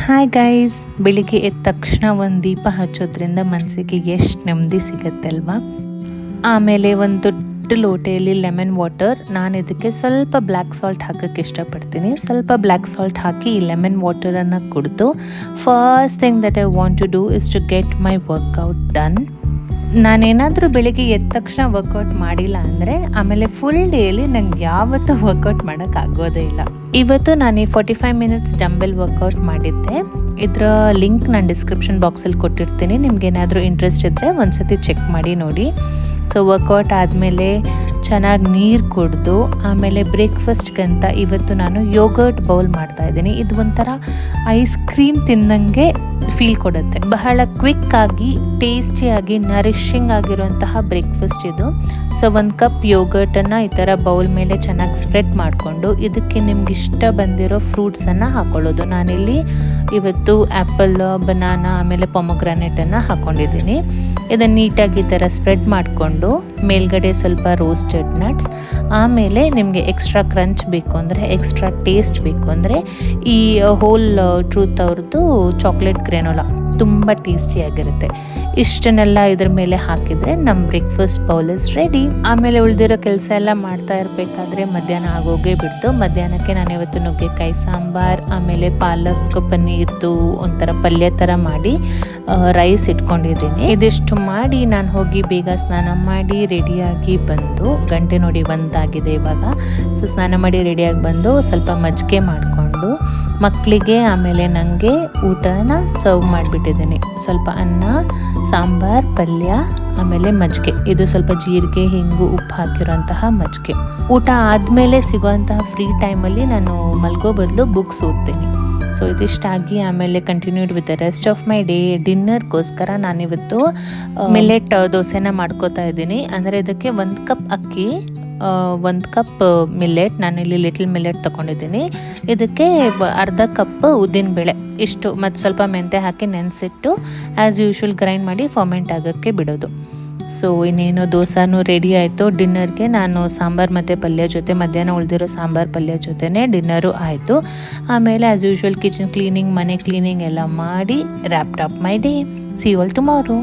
Hi guys, ಬೆಳಿಗ್ಗೆ ಎದ್ದ ತಕ್ಷಣ ಒಂದು ದೀಪ ಹಚ್ಚೋದ್ರಿಂದ ಮನಸ್ಸಿಗೆ ಎಷ್ಟು ನೆಮ್ಮದಿ ಸಿಗುತ್ತೆ ಅಲ್ವಾ. ಆಮೇಲೆ ಒಂದು ದೊಡ್ಡ ಲೋಟೆಯಲ್ಲಿ ಲೆಮನ್ ವಾಟರ್, ನಾನು ಇದಕ್ಕೆ ಸ್ವಲ್ಪ ಬ್ಲ್ಯಾಕ್ ಸಾಲ್ಟ್ ಹಾಕೋಕ್ಕೆ ಇಷ್ಟಪಡ್ತೀನಿ. ಸ್ವಲ್ಪ ಬ್ಲ್ಯಾಕ್ ಸಾಲ್ಟ್ ಹಾಕಿ ಈ ಲೆಮನ್ ವಾಟರನ್ನು ಕುಡಿದು first thing that I want to do is to get my workout done. ನಾನೇನಾದರೂ ಬೆಳಿಗ್ಗೆ ಎದ್ದ ತಕ್ಷಣ ವರ್ಕೌಟ್ ಮಾಡಿಲ್ಲ ಅಂದರೆ ಆಮೇಲೆ ಫುಲ್ ಡೇಲಿ ನಂಗೆ ಯಾವತ್ತೂ ವರ್ಕೌಟ್ ಮಾಡೋಕ್ಕಾಗೋದೇ ಇಲ್ಲ. ಇವತ್ತು ನಾನು ಈ 45 ಮಿನಿಟ್ಸ್ ಡಂಬೆಲ್ ವರ್ಕೌಟ್ ಮಾಡಿದ್ದೆ. ಇದರ ಲಿಂಕ್ ನಾನು ಡಿಸ್ಕ್ರಿಪ್ಷನ್ ಬಾಕ್ಸಲ್ಲಿ ಕೊಟ್ಟಿರ್ತೀನಿ. ನಿಮ್ಗೇನಾದರೂ ಇಂಟ್ರೆಸ್ಟ್ ಇದ್ದರೆ ಒಂದ್ಸತಿ ಚೆಕ್ ಮಾಡಿ ನೋಡಿ. ಸೊ ವರ್ಕೌಟ್ ಆದಮೇಲೆ ಚೆನ್ನಾಗಿ ನೀರು ಕುಡಿದು ಆಮೇಲೆ ಬ್ರೇಕ್ಫಾಸ್ಟ್ಗಂತ ಇವತ್ತು ನಾನು ಯೋಗರ್ಟ್ ಬೌಲ್ ಮಾಡ್ತಾಯಿದ್ದೀನಿ. ಇದು ಒಂಥರ ಐಸ್ ಕ್ರೀಮ್ ತಿನ್ನಂಗೆ ಫೀಲ್ ಕೊಡುತ್ತೆ. ಬಹಳ ಕ್ವಿಕ್ಕಾಗಿ ಟೇಸ್ಟಿಯಾಗಿ ನರಿಶಿಂಗ್ ಆಗಿರುವಂತಹ ಬ್ರೇಕ್ಫಾಸ್ಟ್ ಇದು. ಸೊ 1 ಕಪ್ ಯೋಗರ್ಟನ್ನು ಈ ಥರ ಬೌಲ್ ಮೇಲೆ ಚೆನ್ನಾಗಿ ಸ್ಪ್ರೆಡ್ ಮಾಡಿಕೊಂಡು ಇದಕ್ಕೆ ನಿಮ್ಗೆ ಇಷ್ಟ ಬಂದಿರೋ ಫ್ರೂಟ್ಸನ್ನು ಹಾಕೊಳ್ಳೋದು. ನಾನಿಲ್ಲಿ ಇವತ್ತು ಆ್ಯಪಲ್, ಬನಾನಾ ಆಮೇಲೆ ಪೊಮೊಗ್ರಾನೇಟನ್ನು ಹಾಕ್ಕೊಂಡಿದ್ದೀನಿ. ಇದನ್ನು ನೀಟಾಗಿ ಈ ಥರ ಸ್ಪ್ರೆಡ್ ಮಾಡಿಕೊಂಡು ಮೇಲ್ಗಡೆ ಸ್ವಲ್ಪ ರೋಸ್ಟೆಡ್ ನಟ್ಸ್, ಆಮೇಲೆ ನಿಮಗೆ ಎಕ್ಸ್ಟ್ರಾ ಕ್ರಂಚ್ ಬೇಕು ಅಂದರೆ, ಎಕ್ಸ್ಟ್ರಾ ಟೇಸ್ಟ್ ಬೇಕು ಅಂದರೆ ಈ ಹೋಲ್ ಟ್ರೂತ್ ಅವ್ರದ್ದು ಚಾಕ್ಲೇಟ್ ಗ್ರೆನೋಲಾ ತುಂಬ ಟೇಸ್ಟಿಯಾಗಿರುತ್ತೆ. ಇಷ್ಟನ್ನೆಲ್ಲ ಇದ್ರ ಮೇಲೆ ಹಾಕಿದರೆ ನಮ್ಮ ಬ್ರೇಕ್ಫಾಸ್ಟ್ ಬೌಲ್ ಇಸ್ ರೆಡಿ. ಆಮೇಲೆ ಉಳಿದಿರೋ ಕೆಲಸ ಎಲ್ಲ ಮಾಡ್ತಾ ಇರಬೇಕಾದ್ರೆ ಮಧ್ಯಾಹ್ನ ಆಗೋಗೇ ಬಿಡ್ತು. ಮಧ್ಯಾಹ್ನಕ್ಕೆ ನಾನು ಇವತ್ತು ನುಗ್ಗೆಕಾಯಿ ಸಾಂಬಾರ್ ಆಮೇಲೆ ಪಾಲಕ್ ಪನ್ನೀರ್ದು ಒಂಥರ ಪಲ್ಯ ಥರ ಮಾಡಿ ರೈಸ್ ಇಟ್ಕೊಂಡಿದ್ದೀನಿ. ಇದಿಷ್ಟು ಮಾಡಿ ನಾನು ಹೋಗಿ ಬೇಗ ಸ್ನಾನ ಮಾಡಿ ರೆಡಿಯಾಗಿ ಬಂದು, ಗಂಟೆ ನೋಡಿ 1 ಆಗಿದೆ ಇವಾಗ. ಸೊ ಸ್ನಾನ ಮಾಡಿ ರೆಡಿಯಾಗಿ ಬಂದು ಸ್ವಲ್ಪ ಮಜ್ಜಿಗೆ ಮಾಡಿಕೊಂಡು ಮಕ್ಕಳಿಗೆ ಆಮೇಲೆ ನನಗೆ ಊಟನ ಸರ್ವ್ ಮಾಡಿಬಿಟ್ಟಿದ್ದೀನಿ. ಸ್ವಲ್ಪ ಅನ್ನ, ಸಾಂಬಾರ್, ಪಲ್ಯ ಆಮೇಲೆ ಮಜ್ಜಿಗೆ. ಇದು ಸ್ವಲ್ಪ ಜೀರಿಗೆ, ಹಿಂಗು, ಉಪ್ಪು ಹಾಕಿರೋಂತಹ ಮಜ್ಜಿಗೆ. ಊಟ ಆದಮೇಲೆ ಸಿಗೋಂತಹ ಫ್ರೀ ಟೈಮಲ್ಲಿ ನಾನು ಮಲ್ಗೋ ಬದಲು ಬುಕ್ಸ್ ಓದ್ತೀನಿ. ಸೊ ಇದಿಷ್ಟಾಗಿ ಆಮೇಲೆ continued with the rest of my day. ಡಿನ್ನರ್ಗೋಸ್ಕರ ನಾನಿವತ್ತು ಮಿಲ್ಲೆಟ್ ದೋಸೆನ ಮಾಡ್ಕೋತಾ ಇದ್ದೀನಿ. ಅಂದರೆ ಇದಕ್ಕೆ 1 ಕಪ್ ಅಕ್ಕಿ, 1 ಕಪ್ ಮಿಲ್ಲೆಟ್, ನಾನಿಲ್ಲಿ ಲಿಟಲ್ ಮಿಲ್ಲೆಟ್ ತೊಗೊಂಡಿದ್ದೀನಿ. ಇದಕ್ಕೆ ಅರ್ಧ ಕಪ್ ಉದ್ದಿನಬೇಳೆ ಇಷ್ಟು ಮತ್ತು ಸ್ವಲ್ಪ ಮೆಂತೆ ಹಾಕಿ ನೆನೆಸಿಟ್ಟು ಆ್ಯಸ್ ಯೂಶ್ವಲ್ ಗ್ರೈಂಡ್ ಮಾಡಿ ಫರ್ಮೆಂಟ್ ಆಗೋಕ್ಕೆ ಬಿಡೋದು. ಸೊ ಇನ್ನೇನು ದೋಸೆನೂ ರೆಡಿ ಆಯಿತು. ಡಿನ್ನರ್ಗೆ ನಾನು ಸಾಂಬಾರು ಮತ್ತು ಪಲ್ಯ ಜೊತೆ, ಮಧ್ಯಾಹ್ನ ಉಳಿದಿರೋ ಸಾಂಬಾರು ಪಲ್ಯ ಜೊತೆನೇ ಡಿನ್ನರು ಆಯಿತು. ಆಮೇಲೆ ಆ್ಯಸ್ ಯೂಶ್ವಲ್ ಕಿಚನ್ ಕ್ಲೀನಿಂಗ್, ಮನೆ ಕ್ಲೀನಿಂಗ್ ಎಲ್ಲ ಮಾಡಿ wrapped up my day. See you all tomorrow.